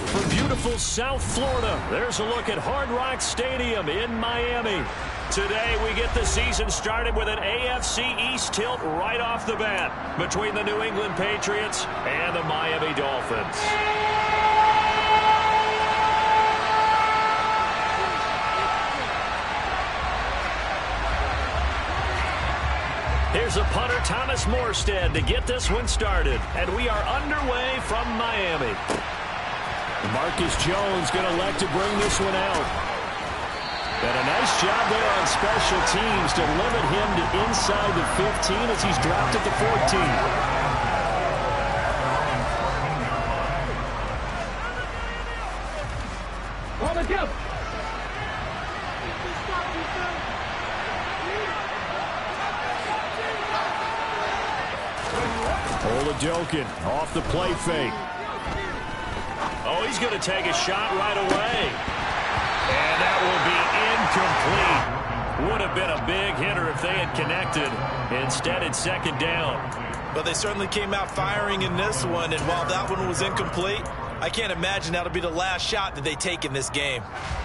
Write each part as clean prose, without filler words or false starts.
From beautiful South Florida, there's a look at Hard Rock Stadium in Miami. Today, we get the season started with an AFC East tilt right off the bat between the New England Patriots and the Miami Dolphins. Here's a punter, Thomas Morstead, to get this one started. And we are underway from Miami. Marcus Jones going to elect to bring this one out. And a nice job there on special teams to limit him to inside the 15 as he's dropped at the 14. On the jump. Oladokin off the play fake. Oh, he's going to take a shot right away. And that will be incomplete. Would have been a big hitter if they had connected. Instead, it's second down. Well, they certainly came out firing in this one, and while that one was incomplete, I can't imagine that'll be the last shot that they take in this game.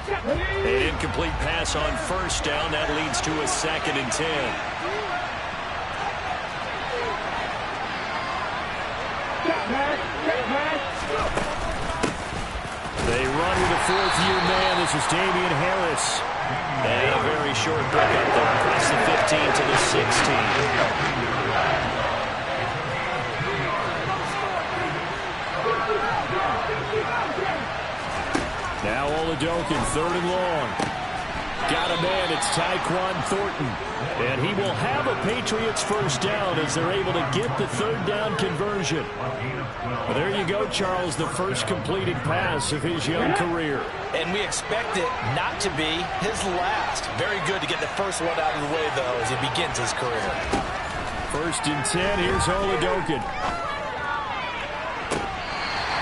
An incomplete pass on first down. That leads to a 2nd and 10. They run with a 4th-year man. This is Damian Harris. And a very short pickup there across the 15 to the 16. Now Oladokin, 3rd and long. Got a man, it's Tyquan Thornton. And he will have a Patriots first down as they're able to get the 3rd down conversion. Well, there you go, Charles, the first completed pass of his young career. And we expect it not to be his last. Very good to get the first one out of the way, though, as he begins his career. 1st and 10, here's Oladokin.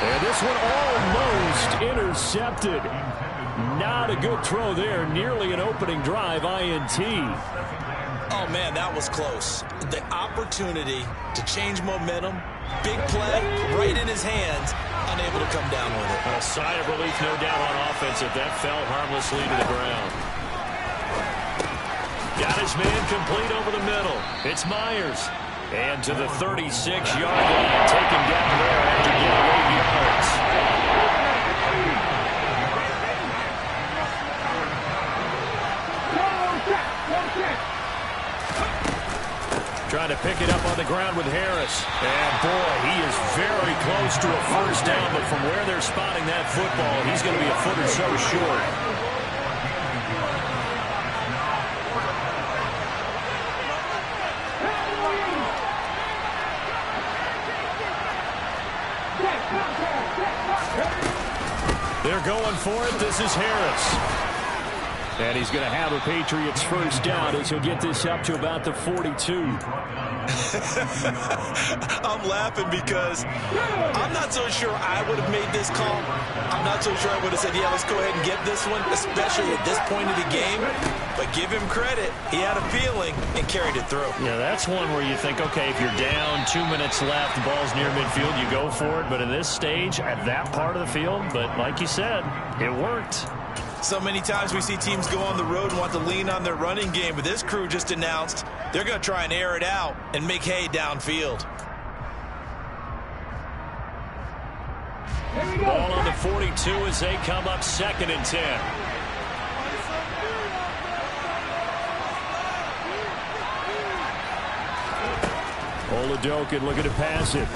And this one almost intercepted. Not a good throw there. Nearly an opening drive INT. Oh, man, that was close. The opportunity to change momentum, big play, right in his hands, unable to come down with it. A sigh of relief, no doubt, on offense if that fell harmlessly to the ground. Got his man complete over the middle. It's Myers. And to the 36-yard line, taken down there after getting 8 yards. Trying to pick it up on the ground with Harris. And, boy, he is very close to a first down, but from where they're spotting that football, he's going to be a foot or so short. They're going for it. This is Harris. And he's going to have a Patriots first down as he'll get this up to about the 42. I'm laughing because I'm not so sure I would have made this call. I'm not so sure I would have said, yeah, let's go ahead and get this one, especially at this point of the game. But give him credit. He had a feeling and carried it through. Yeah, that's one where you think, okay, if you're down, 2 minutes left, the ball's near midfield, you go for it. But in this stage, at that part of the field, but like you said, it worked. So many times we see teams go on the road and want to lean on their running game, but this crew just announced they're going to try and air it out and make hay downfield. Ball on the 42 as they come up 2nd and 10. Oladokin looking to pass it.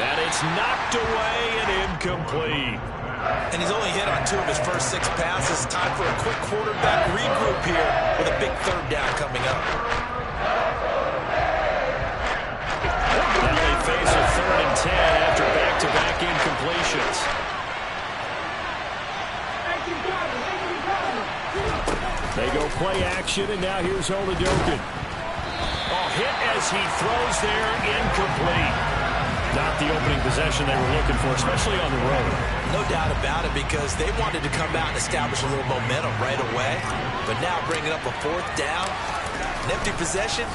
And it's knocked away and incomplete. And he's only hit on 2 of his first 6 passes. Time for a quick quarterback regroup here with a big 3rd down coming up. Now they face a 3rd and 10 after back-to-back incompletions. They go play action, and now here's Oladokin. Oh, hit as he throws there, incomplete. Not the opening possession they were looking for, especially on the road. No doubt about it, because they wanted to come out and establish a little momentum right away. But now bringing up a 4th down, an empty possession,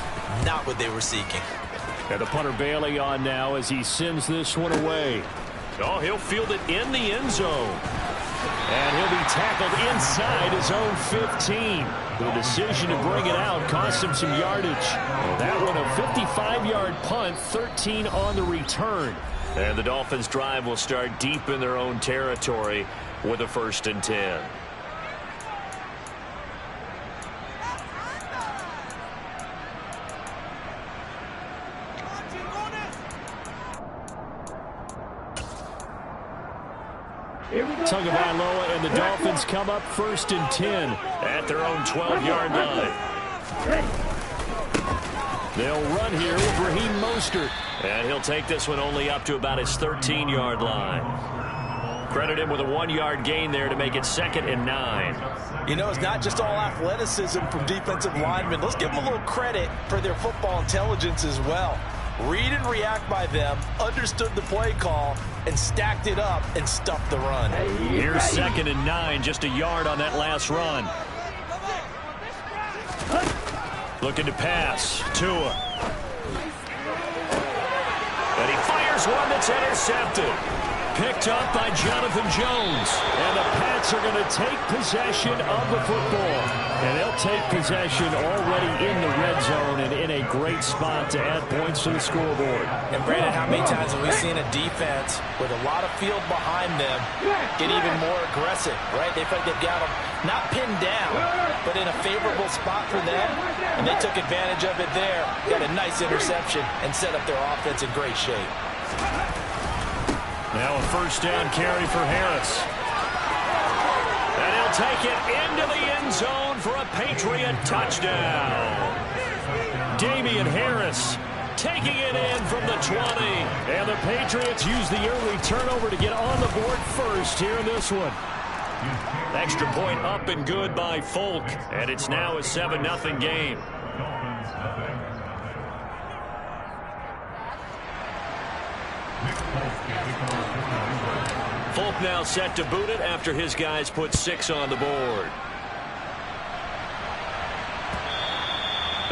not what they were seeking. And the punter Bailey on now as he sends this one away. Oh, he'll field it in the end zone. And he'll be tackled inside his own 15. The decision to bring it out cost him some yardage. And that one a 55-yard punt, 13 on the return. And the Dolphins' drive will start deep in their own territory with a 1st and 10. Tagovailoa and the Dolphins come up 1st and 10 at their own 12-yard line. They'll run here with Raheem Mostert. And he'll take this one only up to about his 13-yard line. Credit him with a 1-yard gain there to make it 2nd and 9. You know, it's not just all athleticism from defensive linemen. Let's give them a little credit for their football intelligence as well. Read and react by them, understood the play call, and stacked it up and stuffed the run. Here's 2nd and 9, just a yard on that last run. Looking to pass. Tua. And he fires one that's intercepted. Picked up by Jonathan Jones. And the Pats are going to take possession of the football. And they'll take possession already in the red zone and in a great spot to add points to the scoreboard. And Brandon, how many times have we seen a defense with a lot of field behind them get even more aggressive, right? They feel like they've got them not pinned down, but in a favorable spot for them. And they took advantage of it there. Got a nice interception and set up their offense in great shape. Now a 1st down carry for Harris. And he'll take it into the end zone for a Patriot touchdown. Damian Harris taking it in from the 20. And the Patriots use the early turnover to get on the board first here in this one. Extra point up and good by Folk. And it's now a 7-0 game. Folk now set to boot it after his guys put 6 on the board.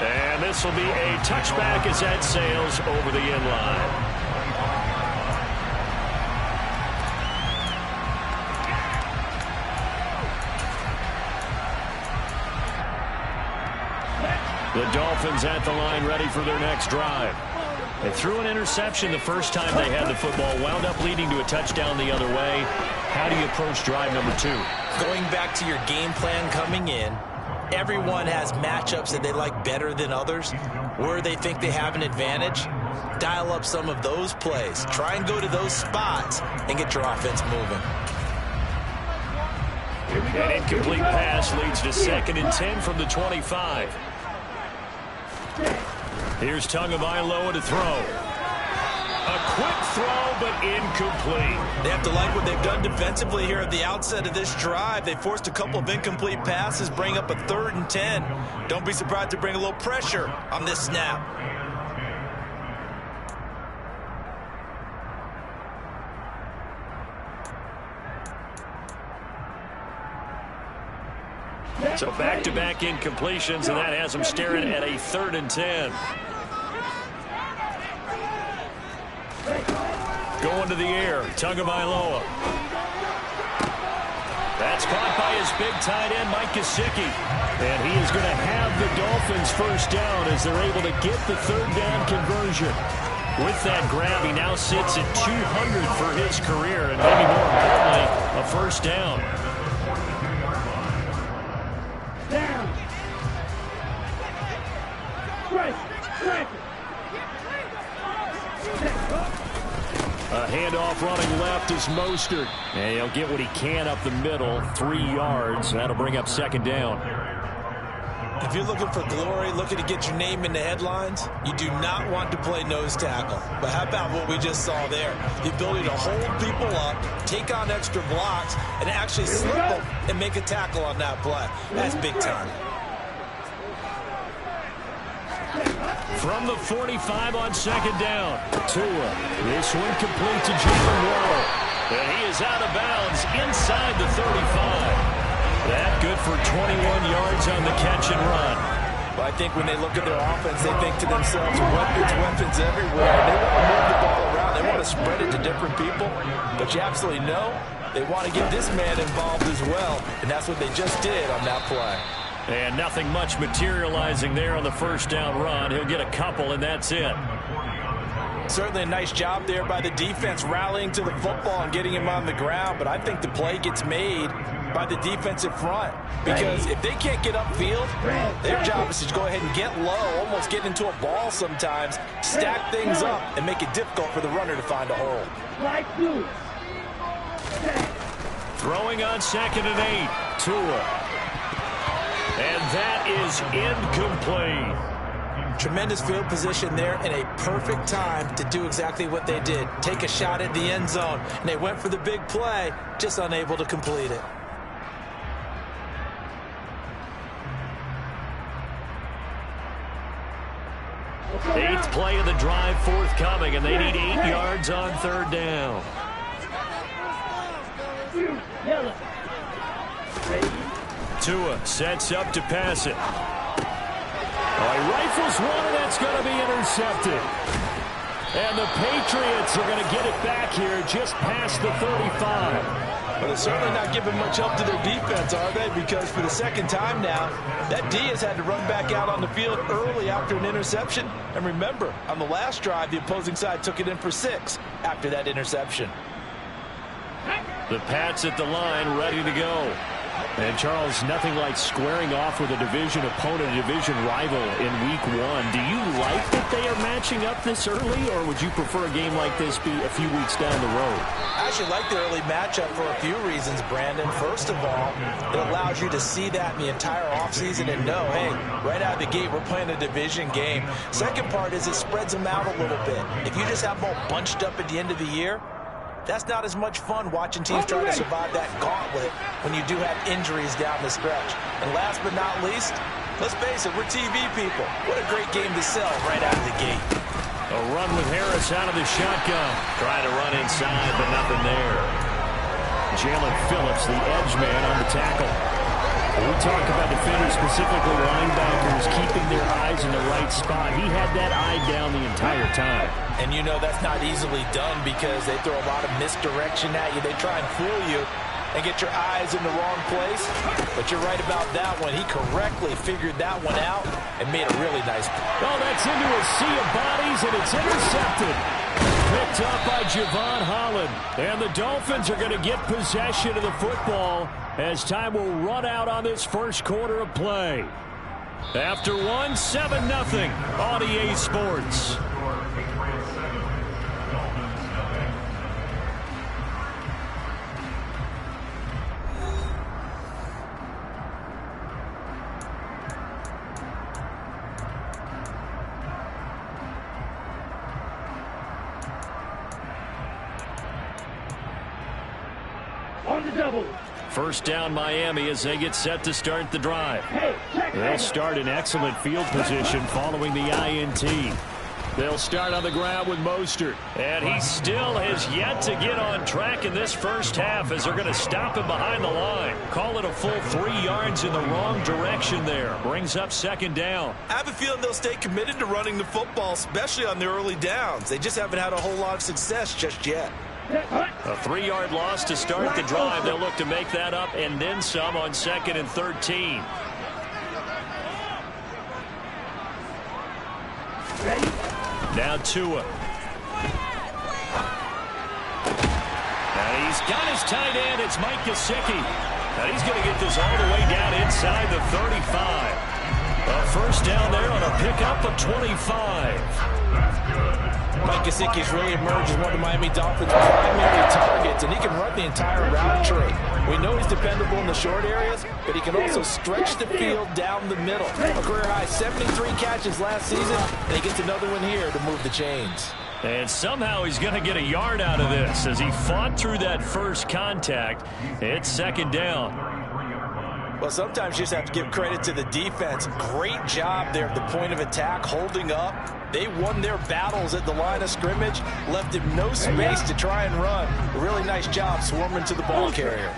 And this will be a touchback as that sails over the end line. The Dolphins at the line ready for their next drive. They threw an interception the first time they had the football, wound up leading to a touchdown the other way. How do you approach drive number 2? Going back to your game plan coming in, everyone has matchups that they like better than others, where they think they have an advantage. Dial up some of those plays. Try and go to those spots and get your offense moving. An incomplete pass leads to 2nd and 10 from the 25. Here's Tagovailoa to throw. A quick throw, but incomplete. They have to like what they've done defensively here at the outset of this drive. They forced a couple of incomplete passes, bring up a 3rd and 10. Don't be surprised to bring a little pressure on this snap. So back-to-back incompletions, and that has them staring at a 3rd and 10. Going to the air, Tagovailoa. That's caught by his big tight end, Mike Gesicki. And he is going to have the Dolphins 1st down as they're able to get the 3rd down conversion. With that grab, he now sits at 200 for his career, and maybe more importantly, a 1st down. A handoff running left is Mostert. And he'll get what he can up the middle, 3 yards. That'll bring up 2nd down. If you're looking for glory, looking to get your name in the headlines, you do not want to play nose tackle. But how about what we just saw there? The ability to hold people up, take on extra blocks, and actually slip them and make a tackle on that play. That's big time. From the 45 on 2nd down. Tua. This one complete to Jalen Waddle. And he is out of bounds inside the 35. That good for 21 yards on the catch and run. Well, I think when they look at their offense, they think to themselves, weapons everywhere. And they want to move the ball around. They want to spread it to different people. But you absolutely know they want to get this man involved as well. And that's what they just did on that play. And nothing much materializing there on the first down run. He'll get a couple, and that's it. Certainly a nice job there by the defense rallying to the football and getting him on the ground. But I think the play gets made by the defensive front, because if they can't get upfield, their job is to go ahead and get low, almost get into a ball sometimes, stack things up, and make it difficult for the runner to find a hole. Throwing on 2nd and 8, Tua. And that is incomplete. Tremendous field position there and a perfect time to do exactly what they did. Take a shot at the end zone. And they went for the big play, just unable to complete it. Eighth play of the drive forthcoming, and they need 8 yards on 3rd down. Tua sets up to pass it. He rifles one, and that's going to be intercepted. And the Patriots are going to get it back here just past the 35. But they're certainly not giving much help to their defense, are they? Because for the second time now, that D has had to run back out on the field early after an interception. And remember, on the last drive, the opposing side took it in for 6 after that interception. The Pats at the line, ready to go. And, Charles, nothing like squaring off with a division opponent, a division rival in Week 1. Do you like that they are matching up this early, or would you prefer a game like this be a few weeks down the road? I actually like the early matchup for a few reasons, Brandon. First of all, it allows you to see that in the entire offseason and know, hey, right out of the gate, we're playing a division game. Second part is it spreads them out a little bit. If you just have them all bunched up at the end of the year, that's not as much fun watching teams try to survive that gauntlet when you do have injuries down the stretch. And last but not least, let's face it, we're TV people. What a great game to sell right out of the gate. A run with Harris out of the shotgun. Trying to run inside, but nothing there. Jalen Phillips, the edge man on the tackle. When we talk about defenders, specifically linebackers, keeping their eyes in the right spot, he had that eye down the entire time. And you know that's not easily done because they throw a lot of misdirection at you. They try and fool you and get your eyes in the wrong place. But you're right about that one. He correctly figured that one out and made a really nice play. Oh, that's into a sea of bodies, and it's intercepted. Picked up by Javon Holland. And the Dolphins are going to get possession of the football as time will run out on this first quarter of play. After 7-0 on EA Sports. First down Miami as they get set to start the drive. They'll start in excellent field position following the INT. They'll start on the ground with Mostert. And he still has yet to get on track in this first half as they're going to stop him behind the line. Call it a full 3 yards in the wrong direction there. Brings up 2nd down. I have a feeling they'll stay committed to running the football, especially on their early downs. They just haven't had a whole lot of success just yet. A 3-yard loss to start the drive. They'll look to make that up and then some on 2nd and 13. Now Tua. And he's got his tight end. It's Mike Gesicki. And he's going to get this all the way down inside the 35. A first down there on a pickup of 25. Mike Gesicki's really emerged as one of Miami Dolphins' primary targets, and he can run the entire route tree. We know he's dependable in the short areas, but he can also stretch the field down the middle. A career-high 73 catches last season, and he gets another one here to move the chains. And somehow he's going to get a yard out of this as he fought through that first contact. It's 2nd down. Well, sometimes you just have to give credit to the defense. Great job there at the point of attack, holding up. They won their battles at the line of scrimmage, left him no space to try and run. A really nice job swarming to the ball carrier.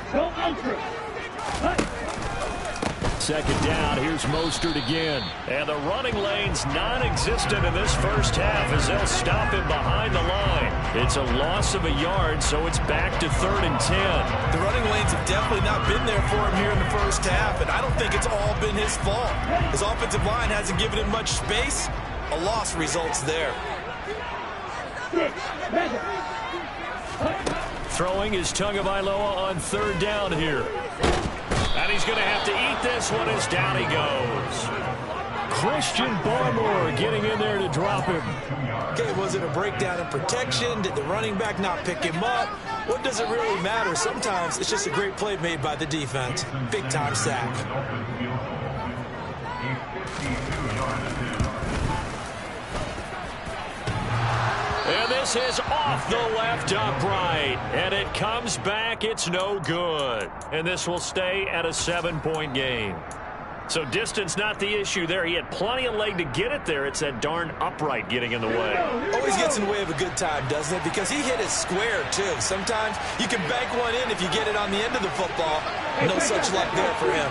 second down. Here's Mostert again. And the running lane's non-existent in this first half as they'll stop him behind the line. It's a loss of a yard, so it's back to 3rd and 10. The running lanes have definitely not been there for him here in the first half, and I don't think it's all been his fault. His offensive line hasn't given him much space. A loss results there. Throwing is Tagovailoa on 3rd down here. And he's going to have to eat this one as down he goes. Christian Barmore getting in there to drop him. Okay, was it a breakdown in protection? Did the running back not pick him up? What does it really matter? Sometimes it's just a great play made by the defense. Big-time sack. And this is off the left upright. And it comes back. It's no good. And this will stay at a 7-point game. So distance not the issue there. He had plenty of leg to get it there. It's that darn upright getting in the way. Always gets in the way of a good time, doesn't it? Because he hit it square, too. Sometimes you can bank one in if you get it on the end of the football. No such luck there for him.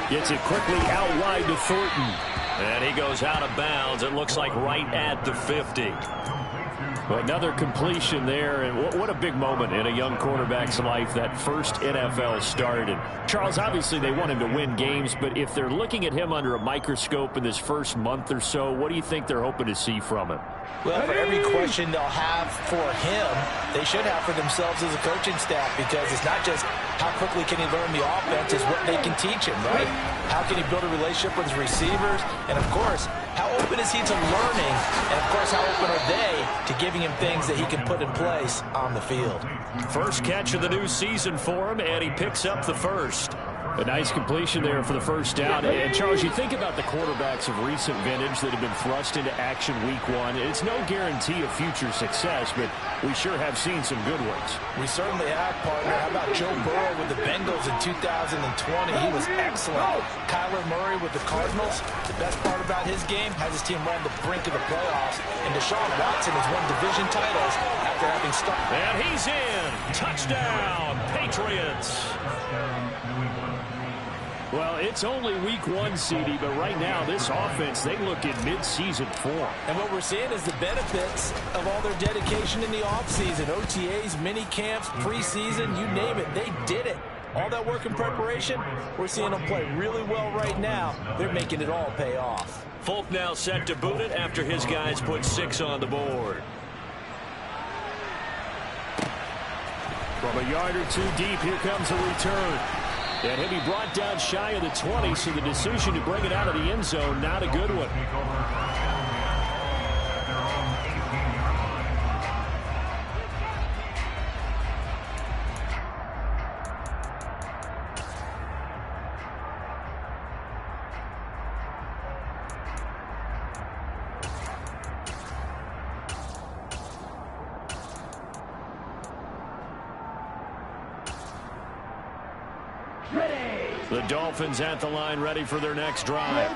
Gets it quickly out wide to Thornton. And he goes out of bounds. It looks like right at the 50. Another completion there, and what a big moment in a young quarterback's life, that first NFL start. And Charles, obviously they want him to win games, but if they're looking at him under a microscope in this first month or so, what do you think they're hoping to see from him? Well, for every question they'll have for him, they should have for themselves as a coaching staff, because it's not just how quickly can he learn the offense, it's what they can teach him, right? How can he build a relationship with his receivers? And, of course, how open is he to learning? And, of course, how open are they to giving him things that he can put in place on the field? First catch of the new season for him, and he picks up the first. A nice completion there for the first down. And, Charles, you think about the quarterbacks of recent vintage that have been thrust into action week 1. It's no guarantee of future success, but we sure have seen some good ones. We certainly have, partner. How about Joe Burrow with the Bengals in 2020? He was excellent. Kyler Murray with the Cardinals. The best part about his game has his team on the brink of the playoffs. And Deshaun Watson has won division titles after having started. And he's in. Touchdown, Patriots. Well, it's only week 1, CD, but right now this offense, they look in mid-season form. And what we're seeing is the benefits of all their dedication in the offseason. OTAs, mini camps, preseason, you name it, they did it. All that work and preparation, we're seeing them play really well right now. They're making it all pay off. Folk now set to boot it after his guys put 6 on the board. From a yard or 2 deep, here comes a return. And he'll be brought down shy of the 20, so the decision to bring it out of the end zone, not a good one. The Dolphins at the line ready for their next drive.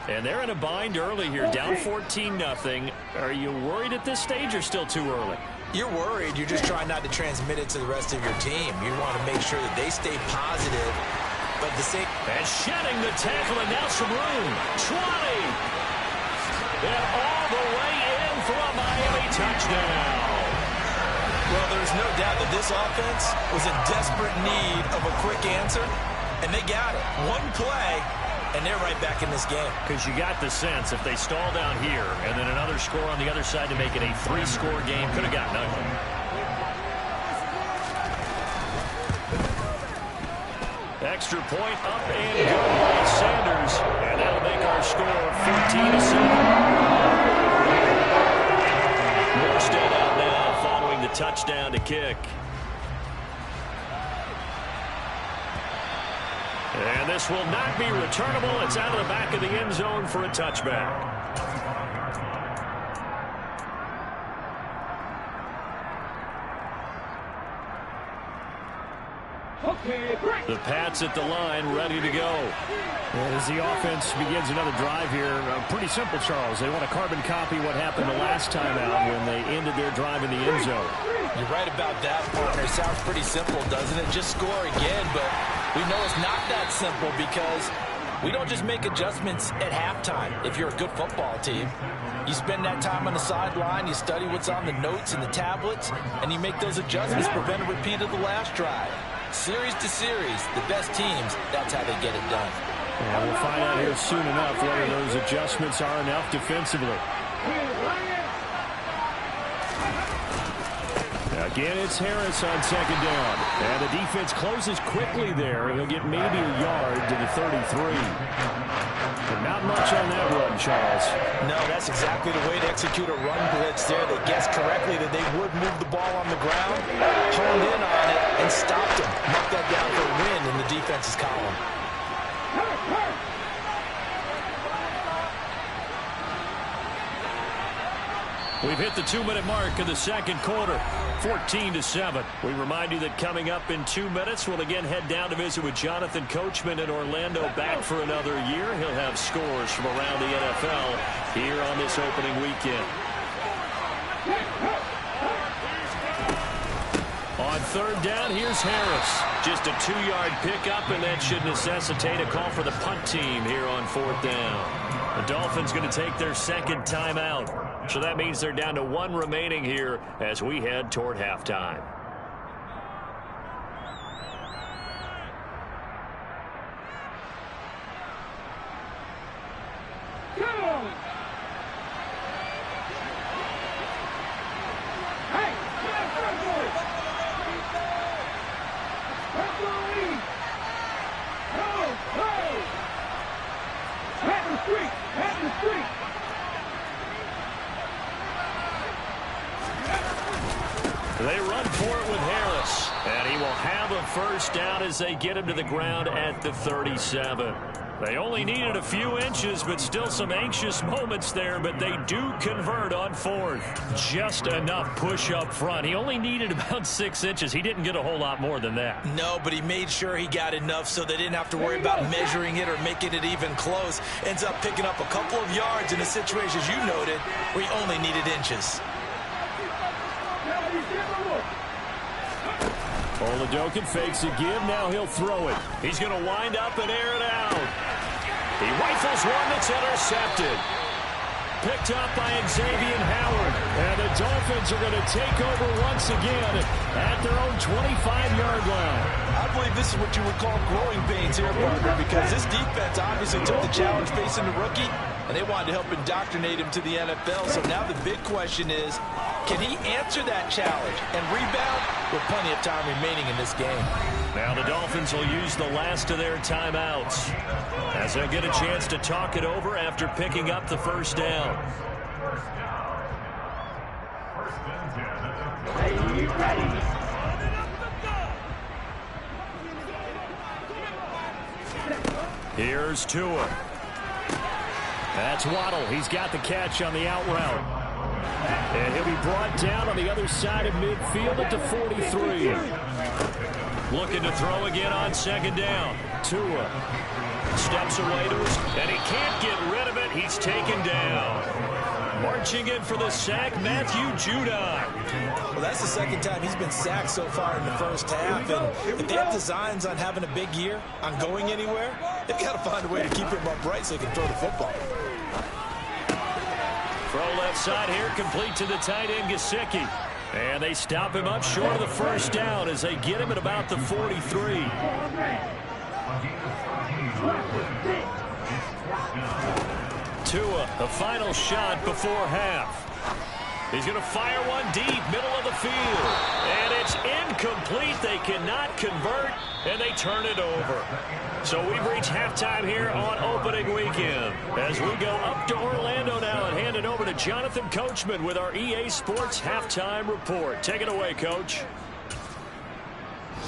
And they're in a bind early here, down 14-0. Are you worried at this stage or still too early? You're worried. You're just trying not to transmit it to the rest of your team. You want to make sure that they stay positive. But the same. And shedding the tackle, and now some room. 20. And all the way in for a Miami touchdown. Well, there's no doubt that this offense was in desperate need of a quick answer. And they got it. One play, and they're right back in this game. Because you got the sense if they stall down here and then another score on the other side to make it a 3-score game, could have gotten ugly. Extra point up and good by Sanders. And that'll make our score 14-7. Morstead out now following the touchdown to kick. And this will not be returnable. It's out of the back of the end zone for a touchback. The Pats at the line, ready to go. And as the offense begins another drive here, pretty simple, Charles. They want to carbon copy what happened the last time out when they ended their drive in the end zone. You're right about that, partner. It sounds pretty simple, doesn't it? Just score again, but we know it's not that simple because we don't just make adjustments at halftime if you're a good football team. You spend that time on the sideline, you study what's on the notes and the tablets, and you make those adjustments to prevent a repeat of the last drive. Series to series, the best teams, that's how they get it done. Yeah, we'll find out here soon enough whether those adjustments are enough defensively. Again, it's Harris on second down. And the defense closes quickly there. He'll get maybe a yard to the 33. But not much on that run, Charles. No, that's exactly the way to execute a run blitz there. They guessed correctly that they would move the ball on the ground, honed in on it, and stopped him. Knocked that down for a win in the defense's column. We've hit the 2-minute mark of the second quarter, 14-7. We remind you that coming up in 2 minutes, we'll again head down to visit with Jonathan Coachman in Orlando, back for another year. He'll have scores from around the NFL here on this opening weekend. On third down, here's Harris. Just a 2-yard pickup, and that should necessitate a call for the punt team here on fourth down. The Dolphins going to take their second timeout. So that means they're down to 1 remaining here as we head toward halftime. They run for it with Harris, and he will have a first down as they get him to the ground at the 37. They only needed a few inches, but still some anxious moments there, but they do convert on fourth. Just enough push up front. He only needed about 6 inches. He didn't get a whole lot more than that. No, but he made sure he got enough so they didn't have to worry about measuring it or making it even close. Ends up picking up a couple of yards in a situation, as you noted, where he only needed inches. Oladokin fakes a give. Now he'll throw it. He's going to wind up and air it out. He rifles one that's intercepted. Picked up by Xavier Howard. And the Dolphins are going to take over once again at their own 25-yard line. I believe this is what you would call growing pains here, partner, because this defense obviously took the challenge facing the rookie, and they wanted to help indoctrinate him to the NFL. So now the big question is, can he answer that challenge and rebound with plenty of time remaining in this game? Now the Dolphins will use the last of their timeouts as they'll get a chance to talk it over after picking up the first down. Here's Tua. That's Waddle. He's got the catch on the out route. And he'll be brought down on the other side of midfield at the 43. Looking to throw again on second down. Tua steps away to his, and he can't get rid of it. He's taken down. Marching in for the sack, Matthew Judon. Well, that's the second time he's been sacked so far in the first half. And if they have designs on having a big year, on going anywhere, they've got to find a way to keep him upright so he can throw the football. Throw left side here, complete to the tight end, Gesicki. And they stop him up short of the first down as they get him at about the 43. Tua, the final shot before half. He's going to fire one deep, middle of the field. And it's incomplete. They cannot convert, and they turn it over. So we've reached halftime here on opening weekend. As we go up to Orlando now and hand it over to Jonathan Coachman with our EA Sports Halftime Report. Take it away, Coach.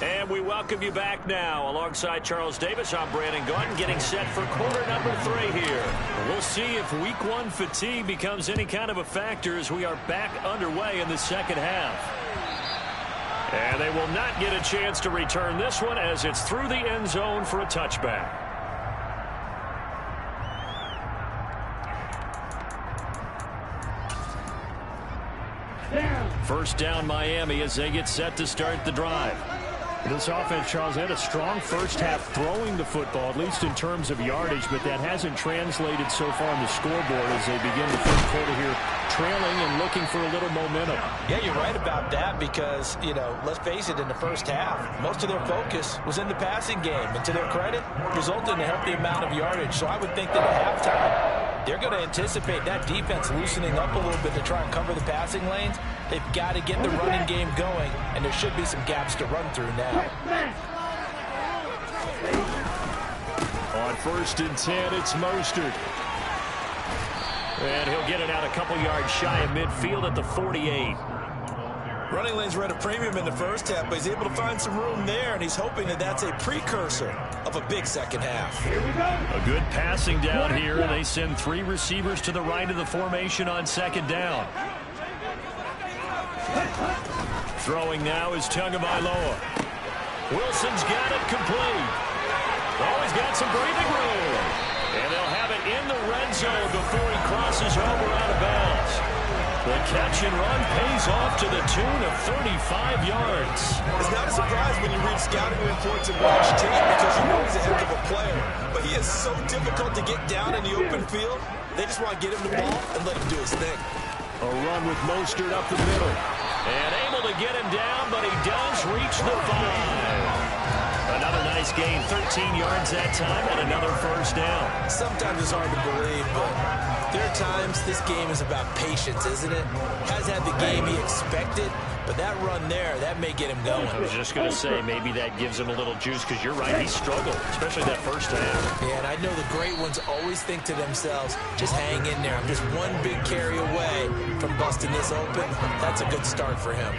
And we welcome you back now. Alongside Charles Davis, I'm Brandon Gordon, getting set for quarter number 3 here. We'll see if week 1 fatigue becomes any kind of a factor as we are back underway in the second half. And they will not get a chance to return this one as it's through the end zone for a touchback. First down Miami as they get set to start the drive. This offense, Charles, had a strong first half throwing the football, at least in terms of yardage, but that hasn't translated so far on the scoreboard as they begin the third quarter here, trailing and looking for a little momentum. Yeah, you're right about that because, you know, let's face it, in the first half, most of their focus was in the passing game. And to their credit, resulted in a healthy amount of yardage. So I would think that at halftime, they're going to anticipate that defense loosening up a little bit to try and cover the passing lanes. They've got to get the running game going, and there should be some gaps to run through now. On 1st and 10, it's Mostert. And he'll get it out a couple yards shy of midfield at the 48. Running lanes were at a premium in the first half, but he's able to find some room there, and he's hoping that that's a precursor of a big second half. A good passing down here, and they send 3 receivers to the right of the formation on 2nd down. Throwing now is Tagovailoa. Wilson's got it complete. Oh, he's got some breathing room. And they'll have it in the red zone before he crosses over out of bounds. The catch and run pays off to the tune of 35 yards. It's not a surprise when you read scouting reports and watch tape because you know he's a heck of a player. But he is so difficult to get down in the open field. They just want to get him the ball and let him do his thing. A run with Mostert up the middle. And able to get him down, but he does reach the 5. Another nice gain, 13 yards that time, and another first down. Sometimes it's hard to believe, but there are times this game is about patience, isn't it? Hasn't had the game he expected, but that run there, that may get him going. I was just going to say, maybe that gives him a little juice, because you're right, he struggled, especially that first half. Yeah, and I know the great ones always think to themselves, just hang in there. I'm just one big carry away from busting this open. That's a good start for him.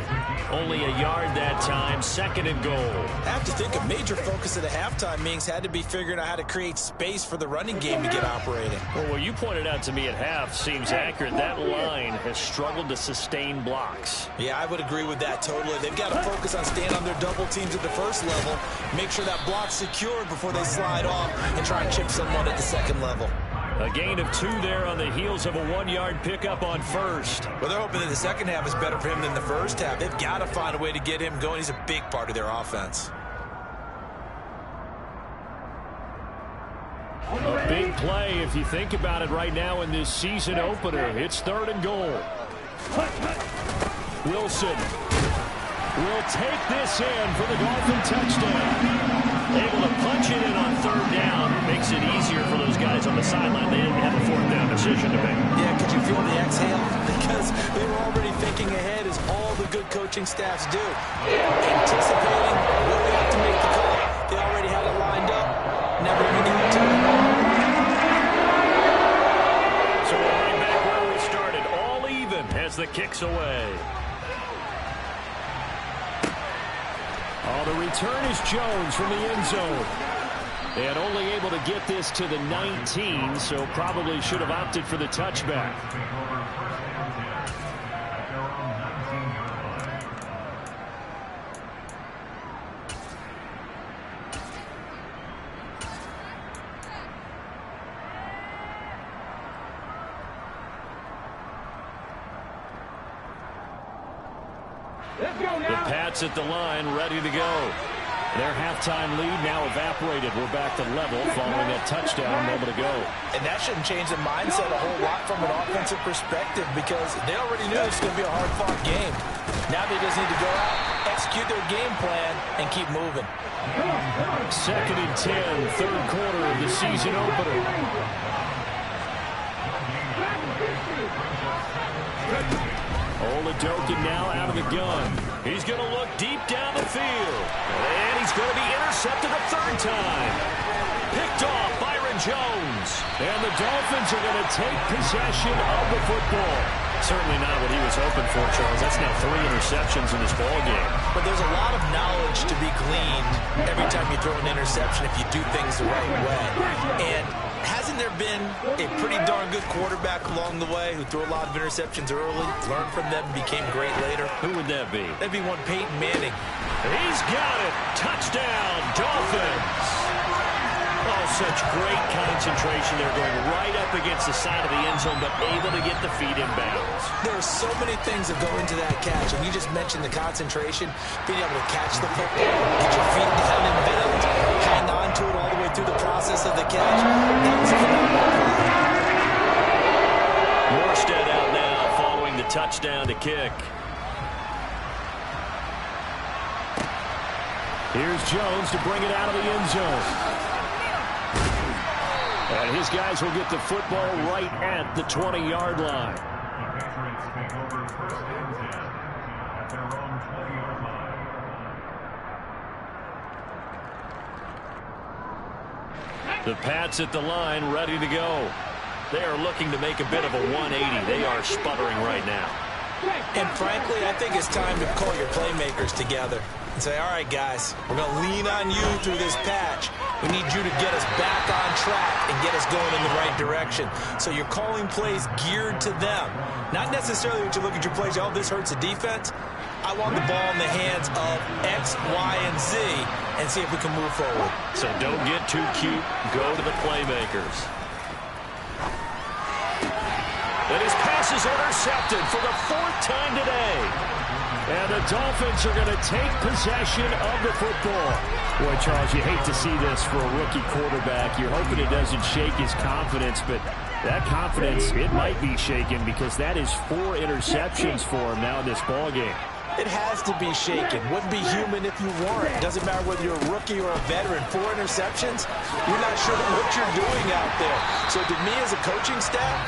Only a yard that time, 2nd and goal. I have to think a major focus at the halftime means had to be figuring out how to create space for the running game to get operating. Well, what you pointed out to me at half seems accurate. That line has struggled to sustain blocks. Yeah, I would agree with that totally. They've got to focus on staying on their double teams at the first level, make sure that block's secured before they slide off and try and chip someone at the 2nd level. A gain of 2 there on the heels of a 1-yard pickup on 1st. Well, they're hoping that the second half is better for him than the first half. They've got to find a way to get him going. He's a big part of their offense. A big play if you think about it right now in this season opener. It's 3rd and goal. Wilson will take this in for the Dolphin touchdown. Able to punch it in on 3rd down. Makes it easier for those guys on the sideline. They didn't have a 4th down decision to make. Yeah, could you feel the exhale? Because they were already thinking ahead as all the good coaching staffs do. Anticipating when they have to make the call. They already had it lined up. Never even got to it. So we're right back where we started. All even as the kick's away. Oh, the return is Jones from the end zone. And only able to get this to the 19, so probably should have opted for the touchback. The Pats at the line, ready to go. Their halftime lead now evaporated. We're back to level following that touchdown a moment ago. And that shouldn't change the mindset a whole lot from an offensive perspective because they already knew this was going to be a hard-fought game. Now they just need to go out, execute their game plan, and keep moving. 2nd and 10, 3rd quarter of the season opener. Oladokin now out of the gun. He's going to look deep down the field. And he's going to be intercepted a 3rd time. Picked off Byron Jones. And the Dolphins are going to take possession of the football. Certainly not what he was hoping for, Charles. That's now 3 interceptions in this ball game. But there's a lot of knowledge to be gleaned every time you throw an interception if you do things the right way. And hasn't there been a pretty darn good quarterback along the way who threw a lot of interceptions early, learned from them, became great later? Who would that be? That'd be one Peyton Manning. He's got it. Touchdown, Dolphins. Oh, such great concentration. They're going right up against the side of the end zone, but able to get the feet in bounds. There are so many things that go into that catch, and you just mentioned the concentration, being able to catch the football, get your feet down in bounds, hang on to it all the way through the process of the catch. That was a phenomenal play. Morstead out now following the touchdown to kick. Here's Jones to bring it out of the end zone. And his guys will get the football right at the 20-yard line. The Pats at the line, ready to go. They are looking to make a bit of a 180. They are sputtering right now. And frankly, I think it's time to call your playmakers together and say, all right, guys, we're going to lean on you through this patch. We need you to get us back on track and get us going in the right direction. So you're calling plays geared to them. Not necessarily that you look at your plays, oh, this hurts the defense. I want the ball in the hands of X, Y, and Z and see if we can move forward. So don't get too cute. Go to the playmakers. And his pass is intercepted for the 4th time today. And the Dolphins are going to take possession of the football. Boy, Charles, you hate to see this for a rookie quarterback. You're hoping it doesn't shake his confidence, but that confidence, it might be shaken because that is 4 interceptions for him now in this ballgame. It has to be shaken. Wouldn't be human if you weren't. It doesn't matter whether you're a rookie or a veteran. 4 interceptions, you're not sure what you're doing out there. So to me as a coaching staff,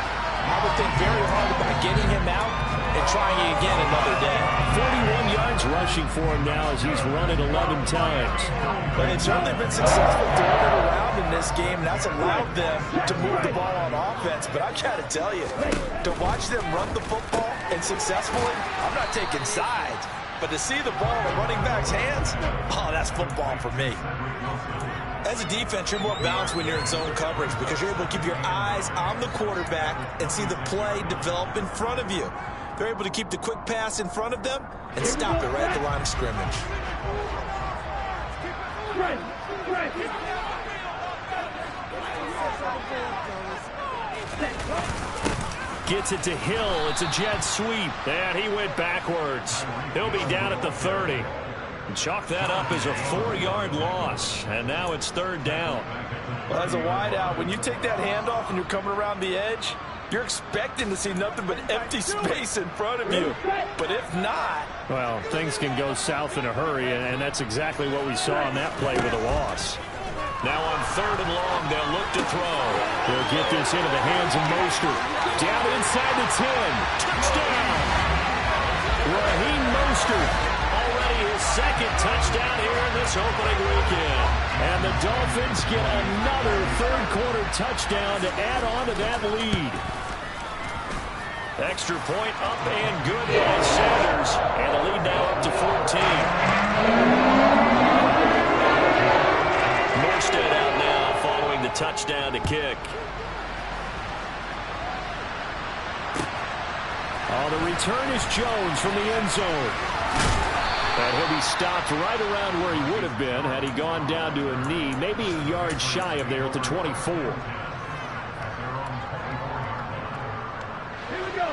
I would think very hard about getting him out and trying again another day. 41 yards rushing for him now as he's run it 11 times. But they've certainly been successful throwing it around in this game, and that's allowed them to move the ball on offense. But I got to tell you, to watch them run the football and successfully, I'm not taking sides, but to see the ball in a running back's hands, oh, that's football for me. As a defense, you're more balanced when you're in zone coverage because you're able to keep your eyes on the quarterback and see the play develop in front of you. They're able to keep the quick pass in front of them and stop it right at the line of scrimmage. Gets it to Hill. It's a jet sweep. And he went backwards. He'll be down at the 30. And chalk that up as a 4-yard loss. And now it's 3rd down. Well, as a wideout, when you take that handoff and you're coming around the edge, you're expecting to see nothing but empty space in front of you. But if not... Well, things can go south in a hurry, and that's exactly what we saw on that play with a loss. Now on 3rd and long, they'll look to throw. They'll get this into the hands of Mostert. Down inside the 10. Touchdown! Raheem Mostert. Already his 2nd touchdown here in this opening weekend. And the Dolphins get another 3rd-quarter touchdown to add on to that lead. Extra point up and good by Sanders. And the lead now up to 14. Morstead out now following the touchdown to kick. Oh, the return is Jones from the end zone. And he'll be stopped right around where he would have been had he gone down to a knee, maybe a yard shy of there at the 24.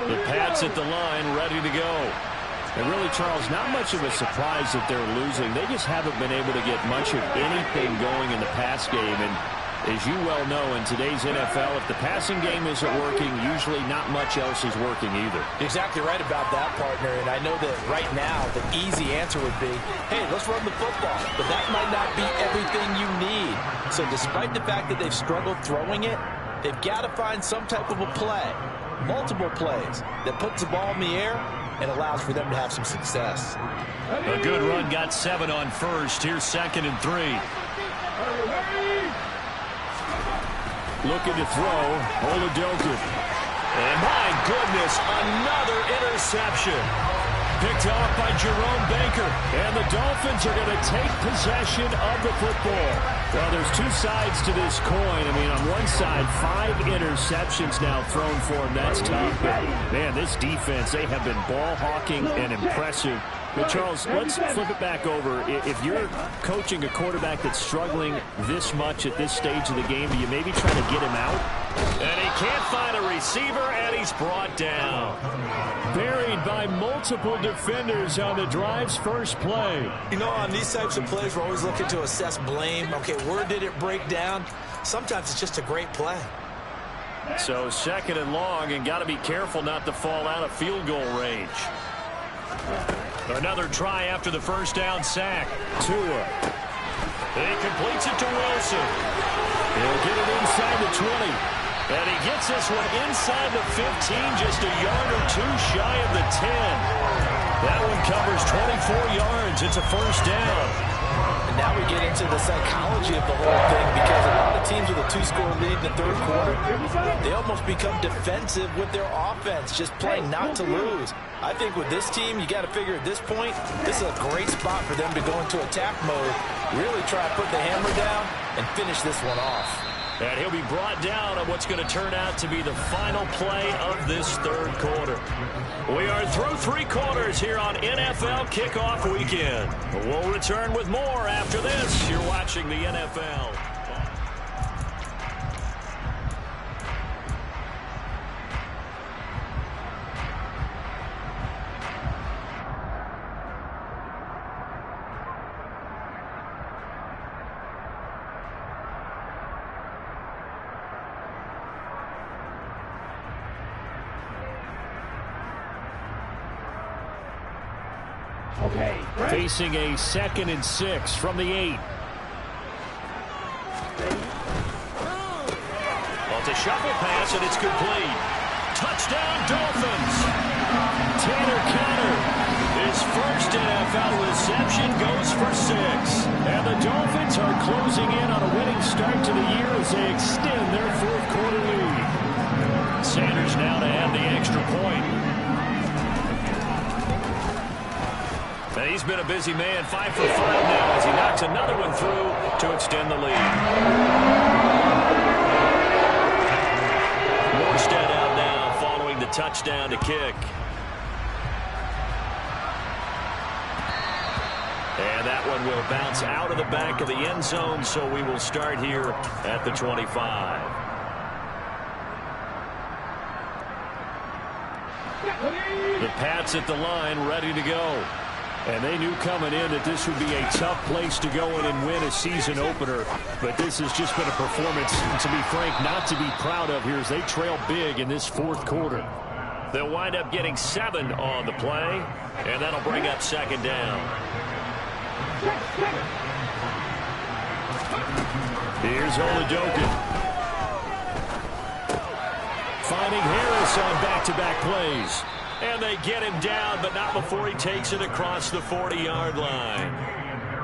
The Pats at the line, ready to go. And really, Charles, not much of a surprise that they're losing. They just haven't been able to get much of anything going in the pass game. And as you well know, in today's NFL, if the passing game isn't working, usually not much else is working either. You're exactly right about that, partner. And I know that right now the easy answer would be, hey, let's run the football. But that might not be everything you need. So despite the fact that they've struggled throwing it, they've got to find some type of a play, multiple plays, that puts the ball in the air and allows for them to have some success. A good run, got 7 on 1st. Here's 2nd and 3. Looking to throw, Oladokun. And my goodness, another interception. picked off by Jerome Baker. And the Dolphins are going to take possession of the football. Well, there's two sides to this coin. I mean, on one side, 5 interceptions now thrown for him. That's tough. But, man, this defense, they have been ball hawking and impressive. But, Charles, let's flip it back over. If you're coaching a quarterback that's struggling this much at this stage of the game, do you maybe try to get him out? And he can't find a receiver, and he's brought down. Buried by multiple defenders on the drive's first play. You know, on these types of plays, we're always looking to assess blame. Okay, where did it break down? Sometimes it's just a great play. So 2nd and long, and got to be careful not to fall out of field goal range. Another try after the first down sack. Tua. He completes it to Wilson. He'll get it inside the 20. And he gets this one inside the 15, just a yard or two shy of the 10. That one covers 24 yards. It's a first down. And now we get into the psychology of the whole thing, because a lot of teams with a 2-score lead in the third quarter, they almost become defensive with their offense, just playing not to lose. I think with this team, you got to figure at this point, this is a great spot for them to go into attack mode, really try to put the hammer down and finish this one off. And he'll be brought down on what's going to turn out to be the final play of this third quarter. We are through 3 quarters here on NFL Kickoff Weekend. We'll return with more after this. You're watching the NFL. Facing a 2nd and 6 from the 8. Well, it's a shuffle pass, and it's complete. Touchdown, Dolphins. Tanner Conner. His first NFL reception goes for 6. And the Dolphins are closing in on a winning start to the year as they extend their fourth quarter lead. Sanders now to add the extra point. He's been a busy man, 5 for 5 now as he knocks another one through to extend the lead. Morstead out now following the touchdown to kick. And that one will bounce out of the back of the end zone, so we will start here at the 25. The Pats at the line, ready to go. And they knew coming in that this would be a tough place to go in and win a season opener. But this has just been a performance, to be frank, not to be proud of here as they trail big in this fourth quarter. They'll wind up getting 7 on the play, and that'll bring up 2nd down. Here's Oladokin. Finding Harris on back-to-back plays. And they get him down, but not before he takes it across the 40-yard line.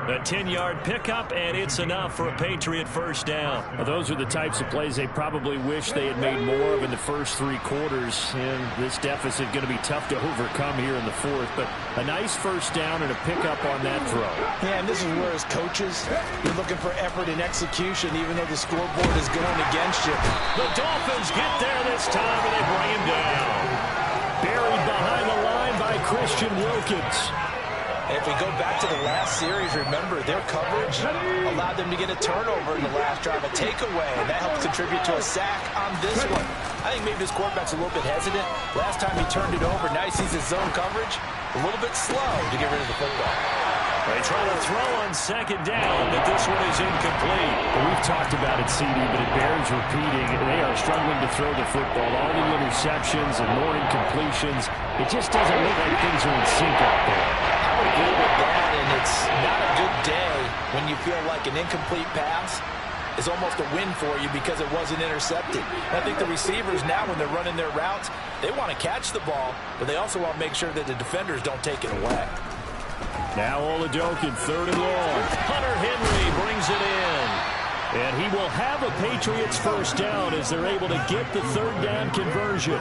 A 10-yard pickup, and it's enough for a Patriot first down. Well, those are the types of plays they probably wish they had made more of in the first 3 quarters. And this deficit going to be tough to overcome here in the fourth. But a nice first down and a pickup on that throw. Yeah, and this is where as coaches, you're looking for effort and execution, even though the scoreboard is going against you. The Dolphins get there this time, and they bring him down. Buried behind the line by Christian Wilkins. And if we go back to the last series, remember, their coverage allowed them to get a turnover in the last drive, a takeaway, and that helped contribute to a sack on this one. I think maybe this quarterback's a little bit hesitant. Last time he turned it over, now he sees his zone coverage, a little bit slow to get rid of the football. They try to throw on 2nd down, but this one is incomplete. Well, we've talked about it, CD, but it bears repeating. They are struggling to throw the football. All the interceptions and more incompletions. It just doesn't look like things are in sync out there. I would agree with that, and it's not a good day when you feel like an incomplete pass is almost a win for you because it wasn't intercepted. And I think the receivers now, when they're running their routes, they want to catch the ball, but they also want to make sure that the defenders don't take it away. Now Oladokin, 3rd and long. Hunter Henry brings it in. And he will have a Patriots first down as they're able to get the 3rd down conversion.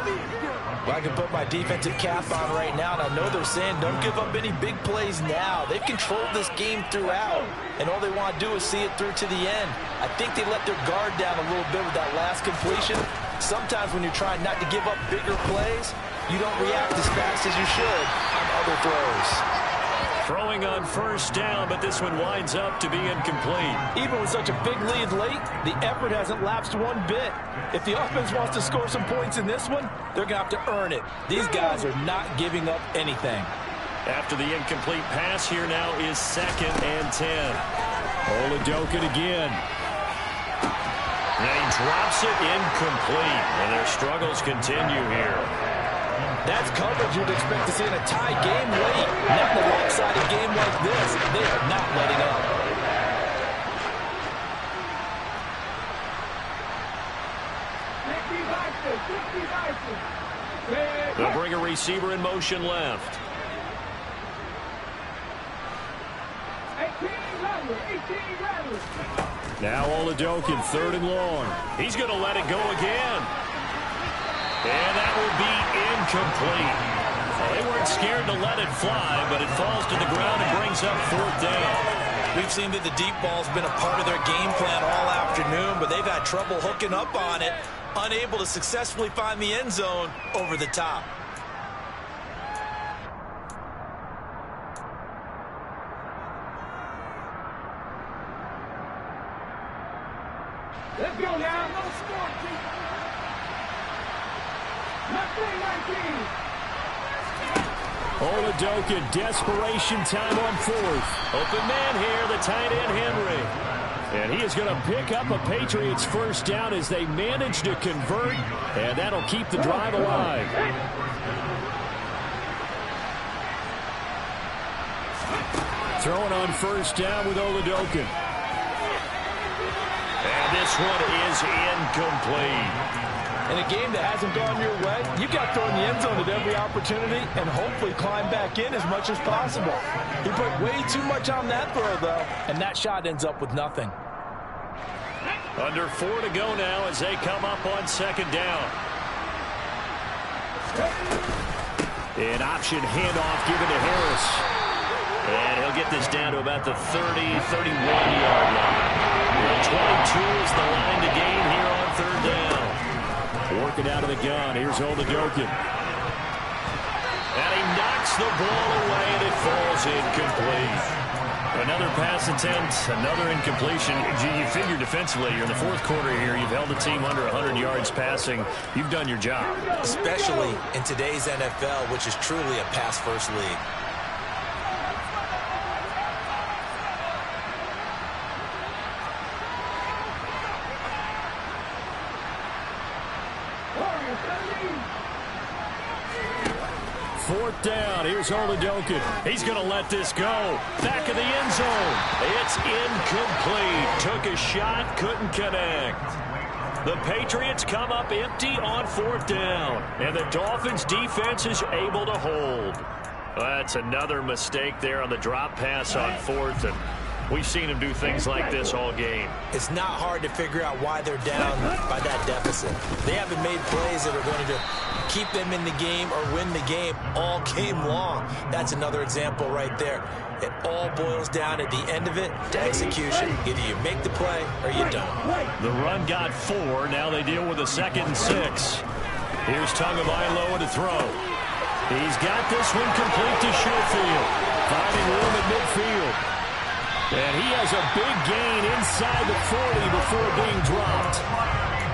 Well, I can put my defensive cap on right now, and I know they're saying don't give up any big plays now. They've controlled this game throughout, and all they want to do is see it through to the end. I think they let their guard down a little bit with that last completion. Sometimes when you're trying not to give up bigger plays, you don't react as fast as you should on other throws. Throwing on first down, but this one winds up to be incomplete. Even with such a big lead late, the effort hasn't lapsed one bit. If the offense wants to score some points in this one, they're going to have to earn it. These guys are not giving up anything. After the incomplete pass, here now is 2nd and 10. Oladokun again. And he drops it incomplete, and their struggles continue here. That's coverage you'd expect to see in a tie game late. Not in a lopsided game like this. They are not letting up. They'll bring a receiver in motion left. Now Oladokun, 3rd and long. He's going to let it go again. And that will be incomplete. Well, they weren't scared to let it fly, but it falls to the ground and brings up 4th down. We've seen that the deep ball's been a part of their game plan all afternoon, but they've had trouble hooking up on it, unable to successfully find the end zone over the top. Let's go now. No score, team. Oladokun, desperation time on 4th. Open man here, the tight end Henry. And he is going to pick up a Patriots first down as they manage to convert, and that'll keep the drive alive. Throwing on first down with Oladokun. And this one is incomplete. In a game that hasn't gone your way, you've got to throw in the end zone at every opportunity and hopefully climb back in as much as possible. He put way too much on that throw, though, and that shot ends up with nothing. Under 4 to go now as they come up on 2nd down. An option handoff given to Harris. And he'll get this down to about the 31-yard line. 22 is the line to gain here on 3rd down. Working out of the gun. Here's Oladokun. And he knocks the ball away, and it falls incomplete. Another pass attempt, another incompletion. You figure defensively, you're in the 4th quarter here. You've held the team under 100 yards passing. You've done your job. Especially in today's NFL, which is truly a pass-first league. Fourth down. Here's Oladokun. He's going to let this go. Back of the end zone. It's incomplete. Took a shot, couldn't connect. The Patriots come up empty on 4th down. And the Dolphins defense is able to hold. That's another mistake there on the drop pass on 4th. And we've seen him do things like this all game. It's not hard to figure out why they're down by that deficit. They haven't made plays that are going to keep them in the game or win the game all game long. That's another example right there. It all boils down at the end of it to execution. Either you make the play or you don't. The run got 4. Now they deal with a 2nd and 6. Here's Tagovailoa to throw. He's got this one complete to Sherfield. Finding room at midfield. And he has a big gain inside the 40 before being dropped.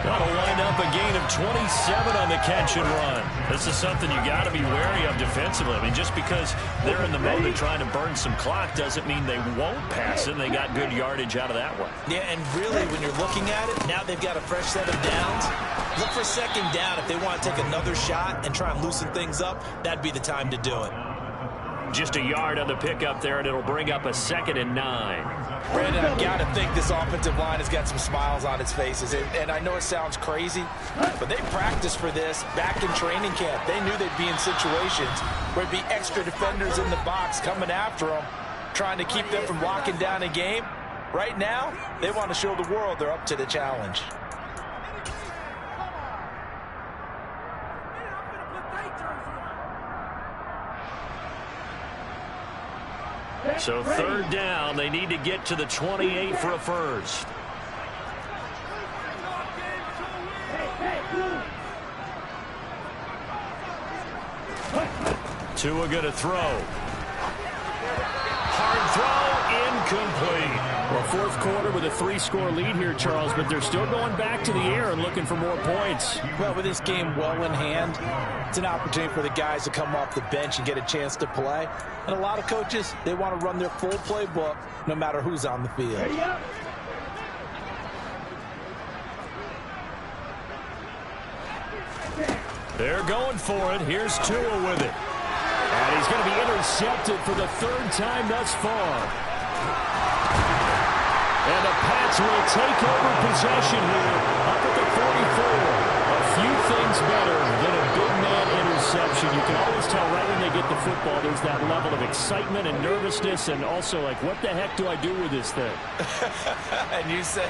That'll wind up a gain of 27 on the catch and run. This is something you got to be wary of defensively. I mean, just because they're in the mode of trying to burn some clock doesn't mean they won't pass it. They got good yardage out of that one. Yeah, and really, when you're looking at it, now they've got a fresh set of downs. Look for 2nd down. If they want to take another shot and try and loosen things up, that'd be the time to do it. Just a yard on the pickup there, and it'll bring up a 2nd and 9. Brandon, I've got to think this offensive line has got some smiles on its faces. And I know it sounds crazy, but they practiced for this back in training camp. They knew they'd be in situations where there'd be extra defenders in the box coming after them, trying to keep them from locking down a game. Right now, they want to show the world they're up to the challenge. So third down, they need to get to the 28 for a first. Tua going to throw. Hard throw, incomplete. Well, fourth quarter with a 3-score lead here, Charles, but they're still going back to the air and looking for more points. Well, with this game well in hand, it's an opportunity for the guys to come off the bench and get a chance to play. And a lot of coaches, they want to run their full playbook no matter who's on the field. They're going for it. Here's Tua with it. And he's going to be intercepted for the third time thus far. And the Pats will take over possession here up at the 44. A few things better than a big man interception. You can always tell right when they get the football, there's that level of excitement and nervousness and also like, what the heck do I do with this thing? And you say,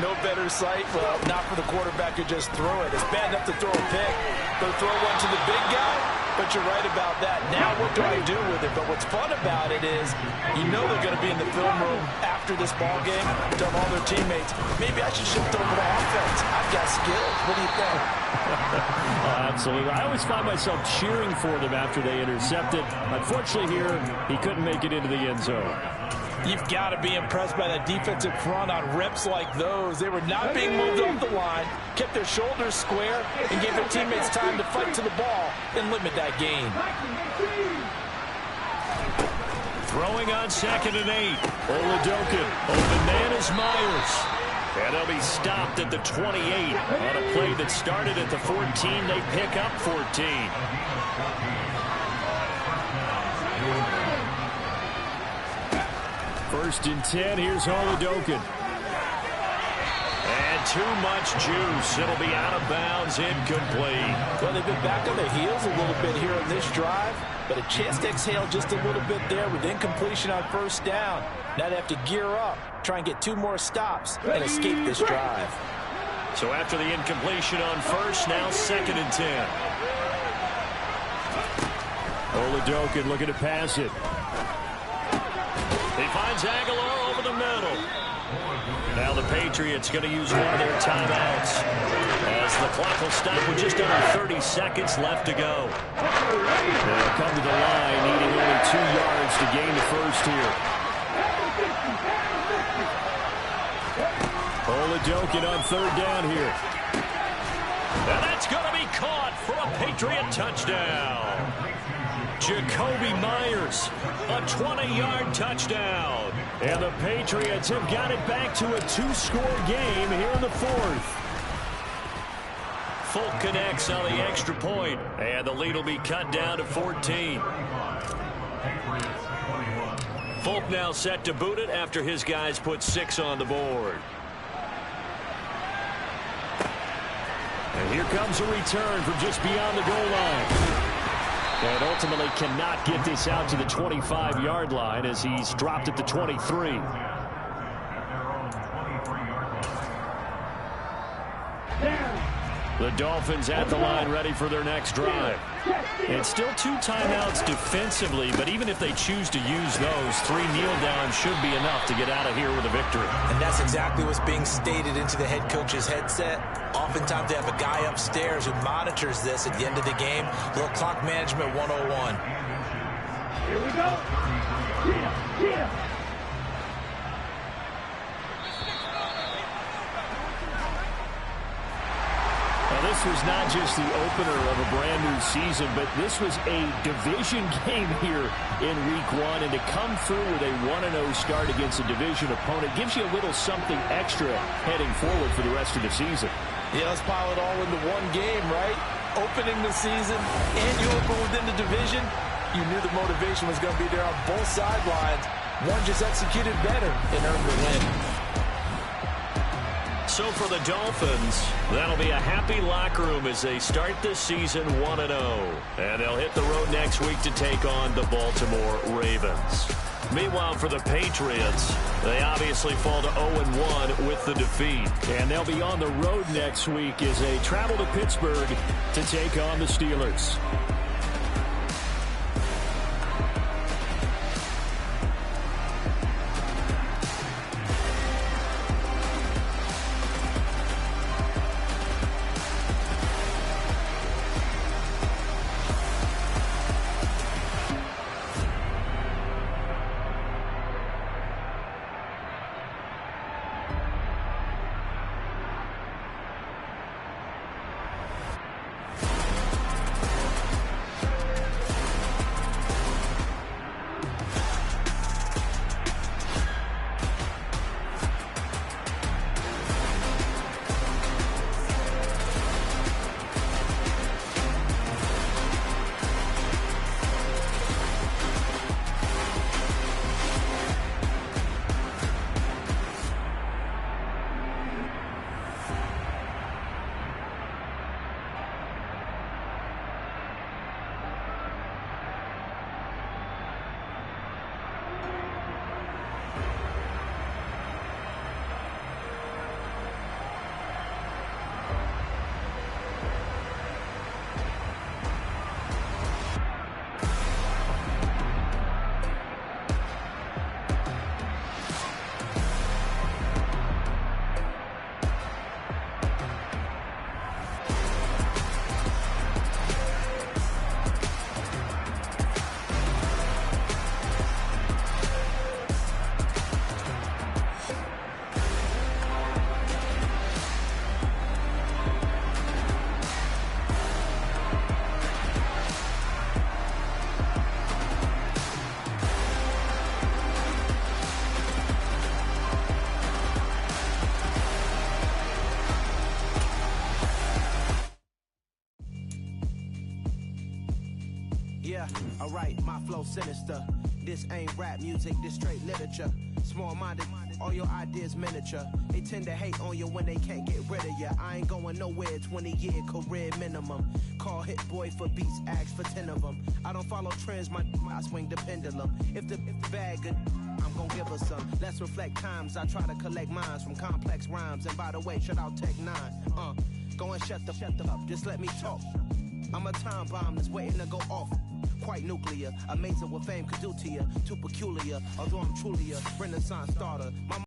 no better sight? Well, not for the quarterback who just threw it. It's bad enough to throw a pick, but throw one to the big guy? But you're right about that. Now what do I do with it? But what's fun about it is you know they're going to be in the film room after this ball game, tell all their teammates, maybe I should shift over to offense. I've got skills. What do you think? Oh, absolutely. I always find myself cheering for them after they intercepted. Unfortunately here, he couldn't make it into the end zone. You've got to be impressed by that defensive front on reps like those. They were not being moved off the line, kept their shoulders square, and gave their teammates time to fight to the ball and limit that gain. Throwing on 2nd and 8. Oladokin. Open man is Myers. And they'll be stopped at the 28 on a play that started at the 14. They pick up 14. First and 10, here's Oladokin. And too much juice. It'll be out of bounds, incomplete. Well, they've been back on their heels a little bit here on this drive, but a chance to exhale just a little bit there with incompletion on first down. Now they have to gear up, try and get 2 more stops, and escape this drive. So after the incompletion on first, now 2nd and 10. Oladokin looking to pass it. He finds Aguilar over the middle. Now the Patriots going to use one of their timeouts as the clock will stop with just under 30 seconds left to go. They'll come to the line, needing only 2 yards to gain the first here. Oladokin on 3rd down here. And that's going to be caught for a Patriot touchdown. Jacoby Myers, a 20-yard touchdown. And the Patriots have got it back to a 2-score game here in the 4th. Folk connects on the extra point, and the lead will be cut down to 14. Folk now set to boot it after his guys put 6 on the board. And here comes a return from just beyond the goal line. And ultimately cannot get this out to the 25-yard line as he's dropped at the 23. The Dolphins at the line ready for their next drive. And still 2 timeouts defensively, but even if they choose to use those, 3 kneel downs should be enough to get out of here with a victory. And that's exactly what's being stated into the head coach's headset. Oftentimes they have a guy upstairs who monitors this at the end of the game. A little clock management 101. Here we go. Yeah. Now, this was not just the opener of a brand new season, but this was a division game here in week 1. And to come through with a 1-0 start against a division opponent gives you a little something extra heading forward for the rest of the season. Yeah, let's pile it all into one game, right? Opening the season and you open within the division. You knew the motivation was going to be there on both sidelines. One just executed better and earned the win. So for the Dolphins, that'll be a happy locker room as they start this season 1-0. And they'll hit the road next week to take on the Baltimore Ravens. Meanwhile, for the Patriots, they obviously fall to 0-1 with the defeat. And they'll be on the road next week as they travel to Pittsburgh to take on the Steelers. Alright, my flow sinister. This ain't rap music, this straight literature. Small-minded, all your ideas miniature. They tend to hate on you when they can't get rid of you. I ain't going nowhere, 20-year career minimum. Call Hit Boy for beats, ask for 10 of them. I don't follow trends, I swing the pendulum. If the bag good, I'm gon' give her some. Let's reflect times, I try to collect minds from complex rhymes. And by the way, shout out Tech 9. Go and shut the up, just let me talk. I'm a time bomb that's waiting to go off. Quite nuclear, amazing what fame could do to you. Too peculiar, although I'm truly a Renaissance starter. My